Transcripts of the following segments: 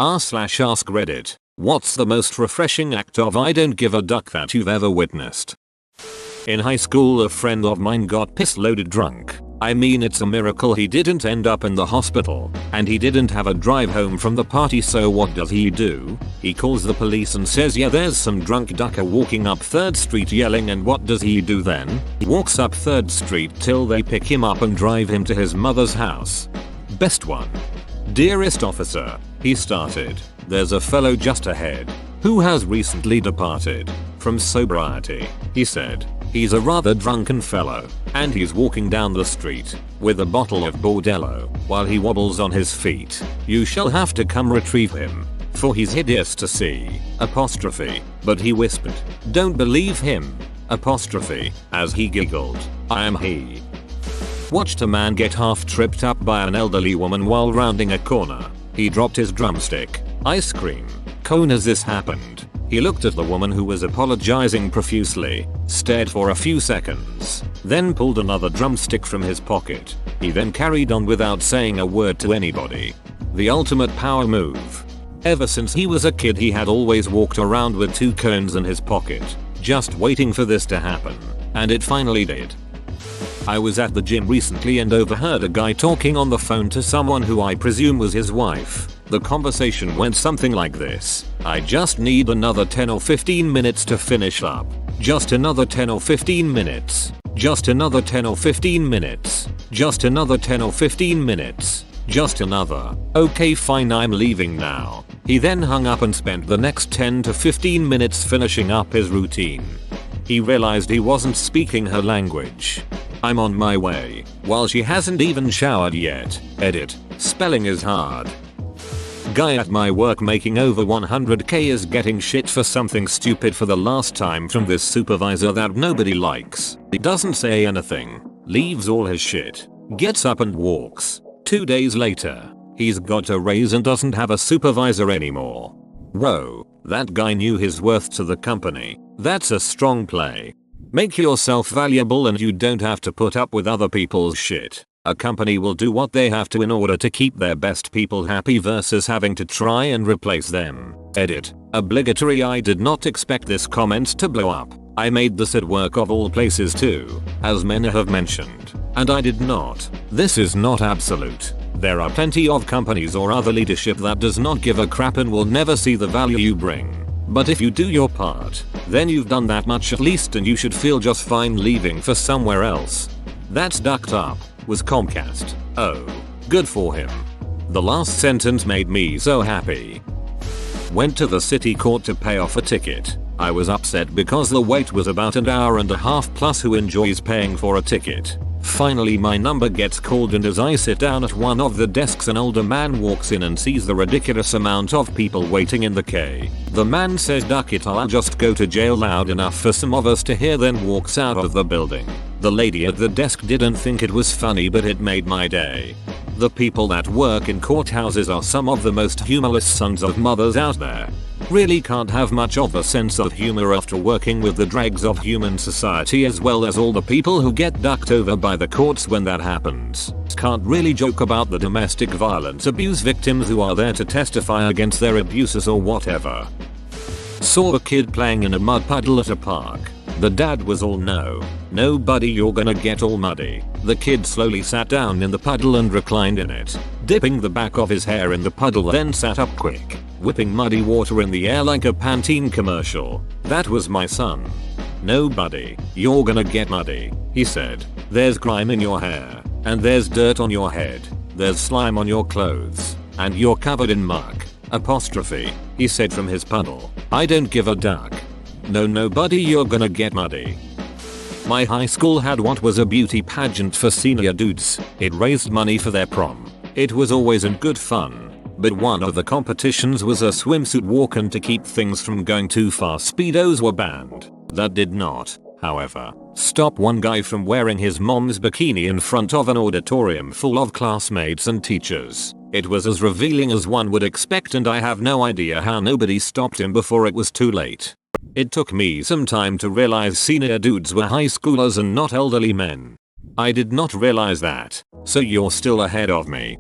r/ask Reddit. What's the most refreshing act of I don't give a duck that you've ever witnessed? In high school, a friend of mine got piss-loaded drunk. I mean, it's a miracle he didn't end up in the hospital, and he didn't have a drive home from the party, so what does he do? He calls the police and says, yeah, there's some drunk ducker walking up 3rd Street yelling, and what does he do then? He walks up 3rd Street till they pick him up and drive him to his mother's house. Best one. Dearest officer, he started, there's a fellow just ahead who has recently departed from sobriety, he said. He's a rather drunken fellow, and he's walking down the street with a bottle of Bordello while he wobbles on his feet. You shall have to come retrieve him, for he's hideous to see, apostrophe, but he whispered, don't believe him, apostrophe, as he giggled, I am he. Watched a man get half tripped up by an elderly woman while rounding a corner. He dropped his drumstick. Ice cream cone as this happened. He looked at the woman who was apologizing profusely, stared for a few seconds, then pulled another drumstick from his pocket. He then carried on without saying a word to anybody. The ultimate power move. Ever since he was a kid, he had always walked around with 2 cones in his pocket, just waiting for this to happen, and it finally did. I was at the gym recently and overheard a guy talking on the phone to someone who I presume was his wife. The conversation went something like this: I just need another 10 or 15 minutes to finish up. Just another 10 or 15 minutes. Just another 10 or 15 minutes. Just another 10 or 15 minutes. Just another. Okay, fine, I'm leaving now. He then hung up and spent the next 10 to 15 minutes finishing up his routine. He realized he wasn't speaking her language. I'm on my way, while she hasn't even showered yet. Edit. Spelling is hard. Guy at my work making over 100k is getting shit for something stupid for the last time from this supervisor that nobody likes. He doesn't say anything, leaves all his shit, gets up and walks. 2 days later, he's got a raise and doesn't have a supervisor anymore. Whoa, that guy knew his worth to the company. That's a strong play. Make yourself valuable and you don't have to put up with other people's shit. A company will do what they have to in order to keep their best people happy versus having to try and replace them. Edit. Obligatory. I did not expect this comment to blow up. I made this at work of all places too, as many have mentioned, and I did not. This is not absolute. There are plenty of companies or other leadership that does not give a crap and will never see the value you bring. But if you do your part, then you've done that much at least, and you should feel just fine leaving for somewhere else. That's ducked up, was Comcast. Oh, good for him. The last sentence made me so happy. Went to the city court to pay off a ticket. I was upset because the wait was about an hour and a half plus. Who enjoys paying for a ticket? Finally my number gets called, and as I sit down at one of the desks, an older man walks in and sees the ridiculous amount of people waiting in the queue. The man says, duck it, I'll just go to jail, loud enough for some of us to hear, then walks out of the building. The lady at the desk didn't think it was funny, but it made my day. The people that work in courthouses are some of the most humorless sons of mothers out there. Really can't have much of a sense of humor after working with the dregs of human society, as well as all the people who get ducked over by the courts when that happens. Can't really joke about the domestic violence abuse victims who are there to testify against their abusers or whatever. Saw a kid playing in a mud puddle at a park. The dad was all, no buddy, you're gonna get all muddy. The kid slowly sat down in the puddle and reclined in it, dipping the back of his hair in the puddle, then sat up quick, whipping muddy water in the air like a Pantene commercial. That was my son. No buddy, you're gonna get muddy, he said. There's grime in your hair, and there's dirt on your head, there's slime on your clothes, and you're covered in muck, apostrophe, he said from his puddle. I don't give a duck. No buddy, you're gonna get muddy. My high school had what was a beauty pageant for senior dudes. It raised money for their prom. It was always in good fun. But one of the competitions was a swimsuit walk, and to keep things from going too far, speedos were banned. That did not, however, stop one guy from wearing his mom's bikini in front of an auditorium full of classmates and teachers. It was as revealing as one would expect, and I have no idea how nobody stopped him before it was too late. It took me some time to realize senior dudes were high schoolers and not elderly men. I did not realize that, so you're still ahead of me.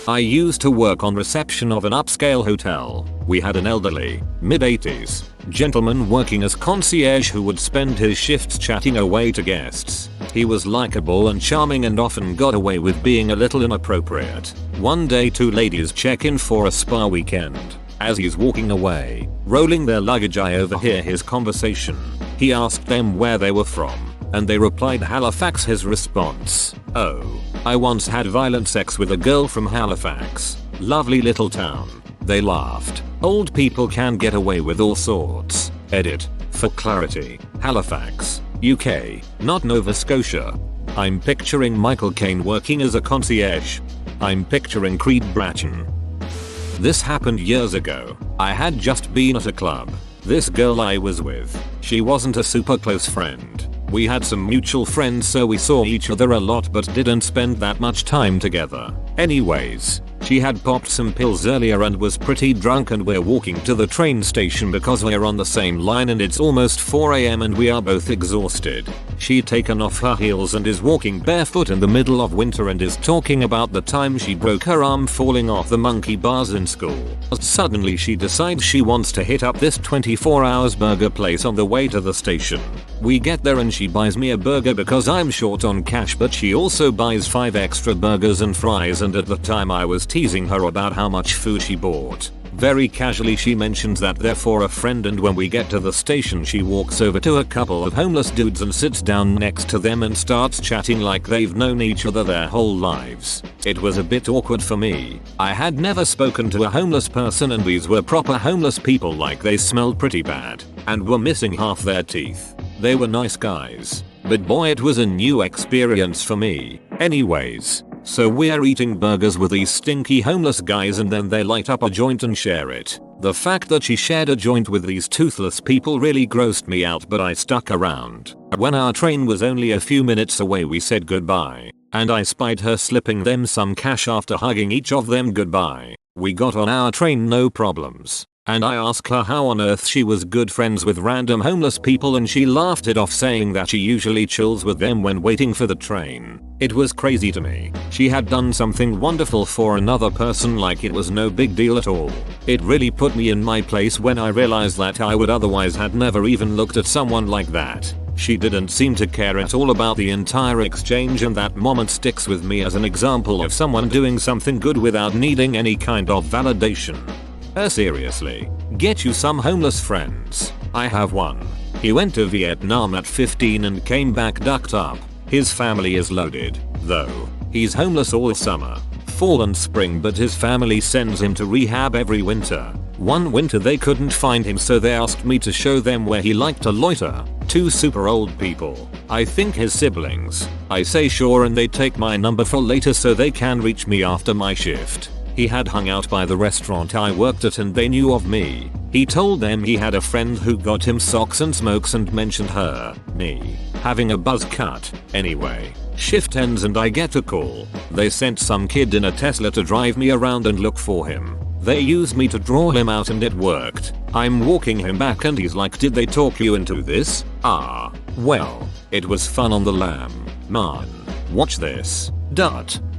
I used to work on reception of an upscale hotel. We had an elderly, mid-80s, gentleman working as concierge who would spend his shifts chatting away to guests. He was likable and charming and often got away with being a little inappropriate. One day 2 ladies check in for a spa weekend. As he's walking away, rolling their luggage, I overhear his conversation. He asked them where they were from, and they replied Halifax. His response: "Oh, I once had violent sex with a girl from Halifax. Lovely little town." They laughed. Old people can get away with all sorts. Edit. For clarity, Halifax, UK, not Nova Scotia. I'm picturing Michael Caine working as a concierge. I'm picturing Creed Bratton. This happened years ago. I had just been at a club. This girl I was with, she wasn't a super close friend. We had some mutual friends, so we saw each other a lot but didn't spend that much time together. Anyways, she had popped some pills earlier and was pretty drunk, and we're walking to the train station because we're on the same line and it's almost 4 AM and we are both exhausted. She'd taken off her heels and is walking barefoot in the middle of winter and is talking about the time she broke her arm falling off the monkey bars in school. Suddenly she decides she wants to hit up this 24 hours burger place on the way to the station. We get there and she buys me a burger because I'm short on cash, but she also buys 5 extra burgers and fries, and at the time I was teasing her about how much food she bought. Very casually she mentions that they're for a friend, and when we get to the station she walks over to a couple of homeless dudes and sits down next to them and starts chatting like they've known each other their whole lives. It was a bit awkward for me. I had never spoken to a homeless person, and these were proper homeless people, like they smelled pretty bad and were missing half their teeth. They were nice guys, but boy, it was a new experience for me. Anyways, so we're eating burgers with these stinky homeless guys and then they light up a joint and share it. The fact that she shared a joint with these toothless people really grossed me out, but I stuck around. When our train was only a few minutes away we said goodbye, and I spied her slipping them some cash after hugging each of them goodbye. We got on our train no problems, and I asked her how on earth she was good friends with random homeless people, and she laughed it off saying that she usually chills with them when waiting for the train. It was crazy to me. She had done something wonderful for another person like it was no big deal at all. It really put me in my place when I realized that I would otherwise had never even looked at someone like that. She didn't seem to care at all about the entire exchange, and that moment sticks with me as an example of someone doing something good without needing any kind of validation. Seriously, get you some homeless friends. I have one. He went to Vietnam at 15 and came back ducked up. His family is loaded, though. He's homeless all summer, fall and spring, but his family sends him to rehab every winter. One winter they couldn't find him, so they asked me to show them where he liked to loiter. 2 super old people, I think his siblings. I say sure, and they take my number for later so they can reach me after my shift. He had hung out by the restaurant I worked at and they knew of me. He told them he had a friend who got him socks and smokes and mentioned me having a buzz cut. Anyway, shift ends and I get a call. They sent some kid in a Tesla to drive me around and look for him. They used me to draw him out and it worked. I'm walking him back and he's like, "Did they talk you into this?" Well, it was fun on the lam. Man, watch this.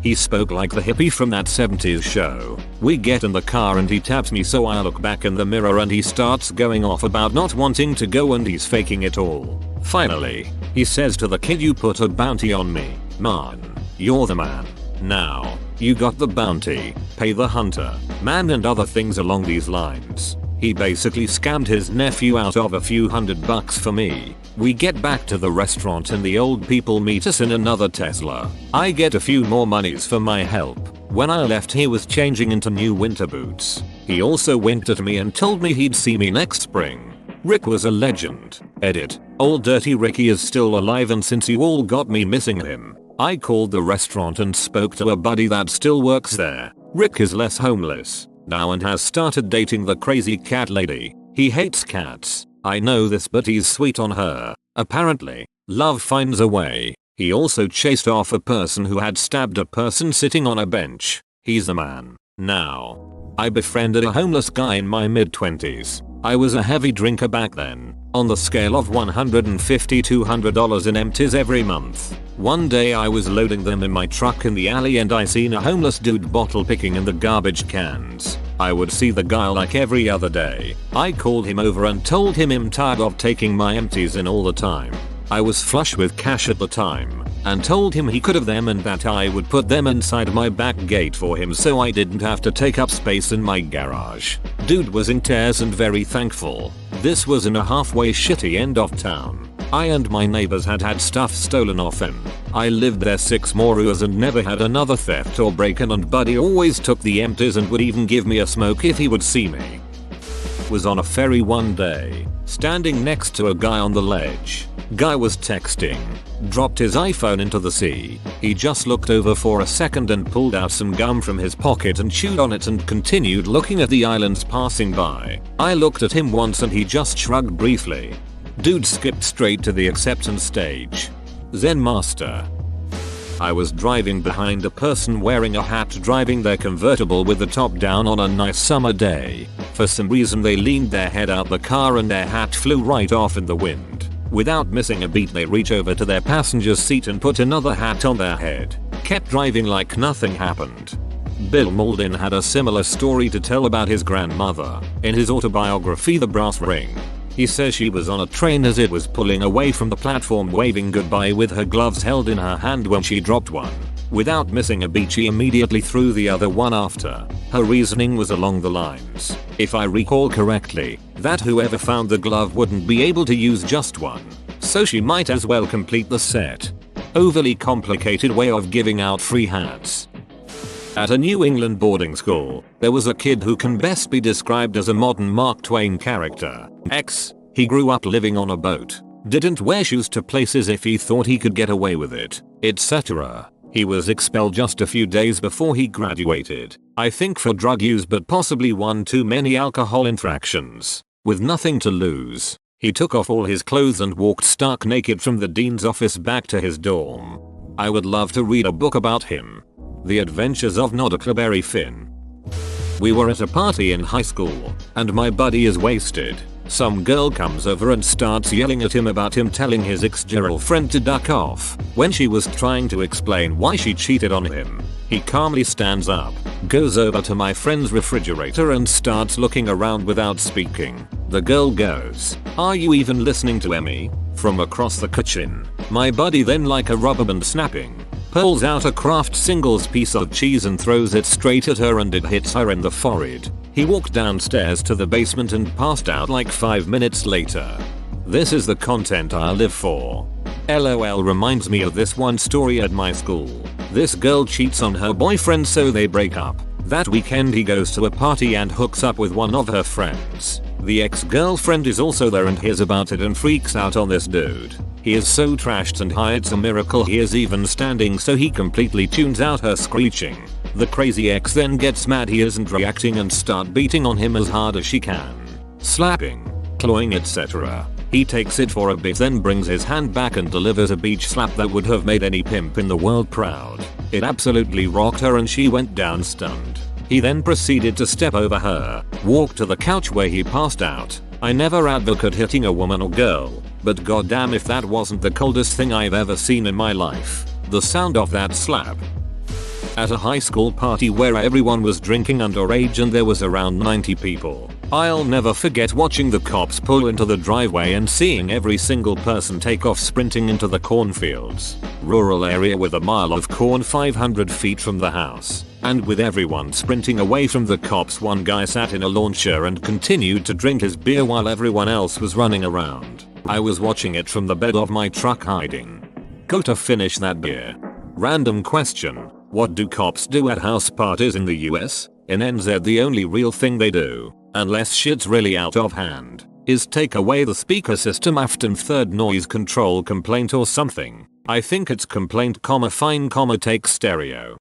He spoke like the hippie from that 70s show. We get in the car and he taps me, so I look back in the mirror and he starts going off about not wanting to go and he's faking it all. Finally, he says to the kid, "You put a bounty on me. Man, you're the man. Now, you got the bounty, pay the hunter, man," and other things along these lines. He basically scammed his nephew out of a few $100 for me. We get back to the restaurant and the old people meet us in another Tesla. I get a few more monies for my help. When I left he was changing into new winter boots. He also winked at me and told me he'd see me next spring. Rick was a legend. Edit. Old Dirty Ricky is still alive, and since you all got me missing him, I called the restaurant and spoke to a buddy that still works there. Rick is less homeless now and has started dating the crazy cat lady. He hates cats. I know this, but he's sweet on her. Apparently, love finds a way. He also chased off a person who had stabbed a person sitting on a bench. He's the man. Now, I befriended a homeless guy in my mid-20s. I was a heavy drinker back then. On the scale of $150 to $200 in empties every month. One day I was loading them in my truck in the alley and I seen a homeless dude bottle picking in the garbage cans. I would see the guy like every other day. I called him over and told him I'm tired of taking my empties in all the time. I was flush with cash at the time and told him he could have them and that I would put them inside my back gate for him so I didn't have to take up space in my garage. Dude was in tears and very thankful. This was in a halfway shitty end of town. I and my neighbors had stuff stolen off him. I lived there 6 more years and never had another theft or break-in, and buddy always took the empties and would even give me a smoke if he would see me. Was on a ferry one day, standing next to a guy on the ledge. Guy was texting, dropped his iPhone into the sea. He just looked over for a second and pulled out some gum from his pocket and chewed on it and continued looking at the islands passing by. I looked at him once and he just shrugged briefly. Dude skipped straight to the acceptance stage. Zen master. I was driving behind a person wearing a hat driving their convertible with the top down on a nice summer day. For some reason they leaned their head out the car and their hat flew right off in the wind. Without missing a beat they reach over to their passenger's seat and put another hat on their head. Kept driving like nothing happened. Bill Mauldin had a similar story to tell about his grandmother. In his autobiography The Brass Ring, he says she was on a train as it was pulling away from the platform waving goodbye with her gloves held in her hand when she dropped one. Without missing a beat she immediately threw the other one after. Her reasoning was along the lines, if I recall correctly, that whoever found the glove wouldn't be able to use just one, so she might as well complete the set. Overly complicated way of giving out free hats. At a New England boarding school, there was a kid who can best be described as a modern Mark Twain character. He grew up living on a boat, didn't wear shoes to places if he thought he could get away with it, etc. He was expelled just a few days before he graduated, I think for drug use but possibly one too many alcohol infractions. With nothing to lose, he took off all his clothes and walked stark naked from the dean's office back to his dorm. I would love to read a book about him. The Adventures of Huckleberry Finn. We were at a party in high school, and my buddy is wasted. Some girl comes over and starts yelling at him about him telling his ex-girlfriend to duck off when she was trying to explain why she cheated on him. He calmly stands up, goes over to my friend's refrigerator and starts looking around without speaking. The girl goes, "Are you even listening to me?" from across the kitchen. My buddy then, like a rubber band snapping, pulls out a Kraft Singles piece of cheese and throws it straight at her and it hits her in the forehead. He walked downstairs to the basement and passed out like 5 minutes later. This is the content I live for. LOL reminds me of this one story at my school. This girl cheats on her boyfriend so they break up. That weekend he goes to a party and hooks up with one of her friends. The ex-girlfriend is also there and hears about it and freaks out on this dude. He is so trashed and high it's a miracle he is even standing, so he completely tunes out her screeching. The crazy ex then gets mad he isn't reacting and start beating on him as hard as she can. Slapping, clawing, etc. He takes it for a bit then brings his hand back and delivers a beach slap that would have made any pimp in the world proud. It absolutely rocked her and she went down stunned. He then proceeded to step over her, walk to the couch where he passed out. I never advocate hitting a woman or girl, but goddamn if that wasn't the coldest thing I've ever seen in my life. The sound of that slap. At a high school party where everyone was drinking underage and there was around 90 people. I'll never forget watching the cops pull into the driveway and seeing every single person take off sprinting into the cornfields. Rural area with a mile of corn 500 feet from the house. And with everyone sprinting away from the cops, one guy sat in a lawn chair and continued to drink his beer while everyone else was running around. I was watching it from the bed of my truck hiding. Go to finish that beer. Random question. What do cops do at house parties in the US? In NZ the only real thing they do, unless shit's really out of hand, is take away the speaker system after third noise control complaint or something. I think it's complaint, fine, take stereo.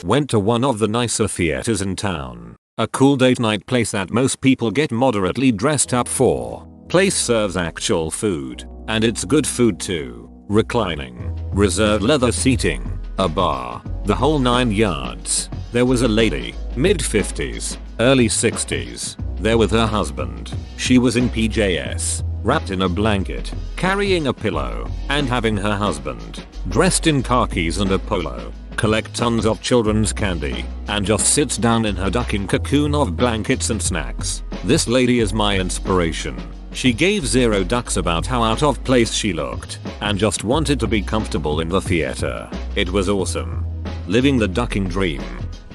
Went to one of the nicer theaters in town. A cool date night place that most people get moderately dressed up for. Place serves actual food, and it's good food too. Reclining, reserved leather seating, a bar, the whole 9 yards. There was a lady, mid-50s, early 60s, there with her husband. She was in PJs. wrapped in a blanket, carrying a pillow, and having her husband, dressed in khakis and a polo, collect tons of children's candy, and just sits down in her ducking cocoon of blankets and snacks. This lady is my inspiration. She gave zero ducks about how out of place she looked, and just wanted to be comfortable in the theater. It was awesome. Living the ducking dream.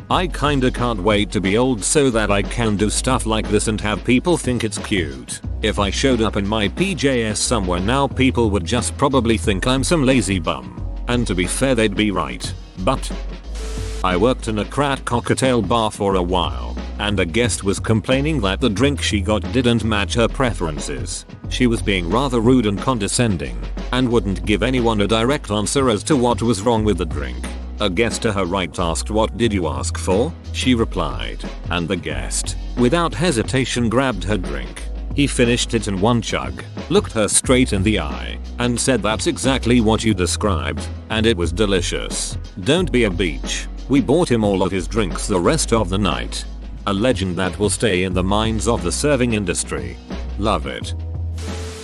I kinda can't wait to be old so that I can do stuff like this and have people think it's cute. If I showed up in my PJs somewhere now, people would just probably think I'm some lazy bum. And to be fair, they'd be right. But I worked in a crack cocktail bar for a while, and a guest was complaining that the drink she got didn't match her preferences. She was being rather rude and condescending, and wouldn't give anyone a direct answer as to what was wrong with the drink. A guest to her right asked, "What did you ask for?" She replied, and the guest, without hesitation, grabbed her drink. He finished it in one chug, looked her straight in the eye, and said, "That's exactly what you described, and it was delicious. Don't be a beach." We bought him all of his drinks the rest of the night. A legend that will stay in the minds of the serving industry. Love it.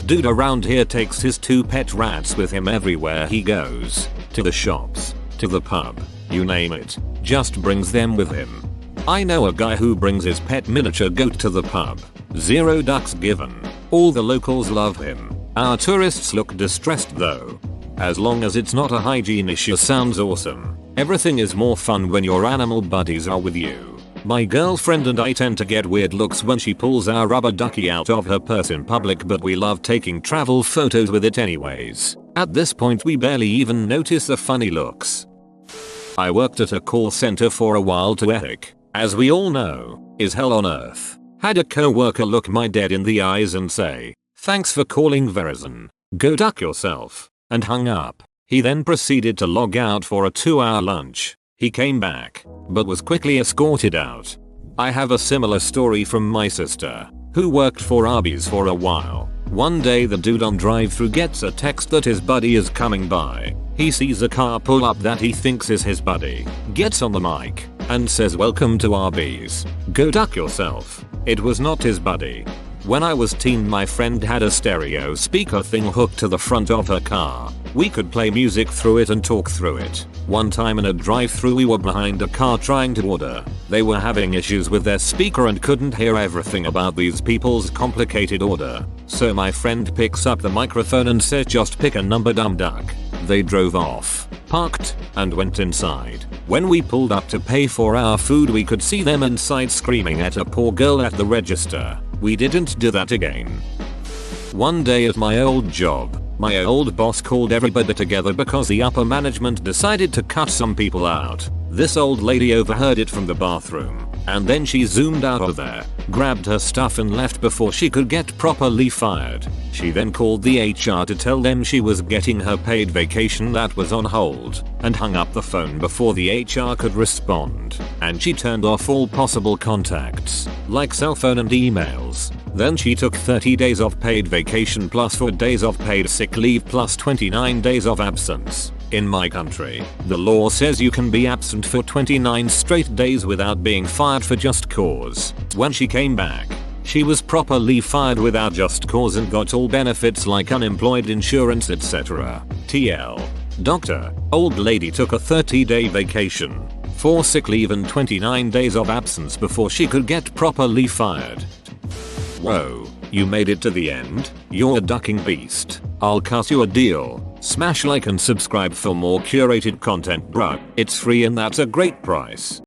Dude around here takes his 2 pet rats with him everywhere he goes. To the shops, to the pub, you name it, just brings them with him. I know a guy who brings his pet miniature goat to the pub. Zero ducks given. All the locals love him. Our tourists look distressed though. As long as it's not a hygiene issue, sounds awesome. Everything is more fun when your animal buddies are with you. My girlfriend and I tend to get weird looks when she pulls our rubber ducky out of her purse in public, but we love taking travel photos with it anyways. At this point we barely even notice the funny looks. I worked at a call center for a while too. Ethic, as we all know, is hell on earth. Had a coworker look my dead in the eyes and say, "Thanks for calling Verizon. Go duck yourself," and hung up. He then proceeded to log out for a 2-hour lunch. He came back, but was quickly escorted out. I have a similar story from my sister, who worked for Arby's for a while. One day the dude on drive-thru gets a text that his buddy is coming by. He sees a car pull up that he thinks is his buddy, gets on the mic, and says, "Welcome to Arby's. Go duck yourself." It was not his buddy. When I was teen, my friend had a stereo speaker thing hooked to the front of her car. We could play music through it and talk through it. One time in a drive-thru we were behind a car trying to order. They were having issues with their speaker and couldn't hear everything about these people's complicated order. So my friend picks up the microphone and says, "Just pick a number, dumb duck." They drove off, parked, and went inside. When we pulled up to pay for our food, we could see them inside screaming at a poor girl at the register. We didn't do that again. One day at my old job, my old boss called everybody together because the upper management decided to cut some people out. This old lady overheard it from the bathroom, and then she zoomed out of there, grabbed her stuff and left before she could get properly fired. She then called the HR to tell them she was getting her paid vacation that was on hold, and hung up the phone before the HR could respond. And she turned off all possible contacts, like cell phone and emails. Then she took 30 days of paid vacation plus 4 days of paid sick leave plus 29 days of absence. In my country, the law says you can be absent for 29 straight days without being fired for just cause. When she came back, she was properly fired without just cause and got all benefits like unemployed insurance, etc. TL. Doctor, old lady took a 30-day vacation, 4 sick leave and 29 days of absence before she could get properly fired. Whoa, you made it to the end? You're a ducking beast. I'll cut you a deal. Smash like and subscribe for more curated content, bruh. It's free and that's a great price.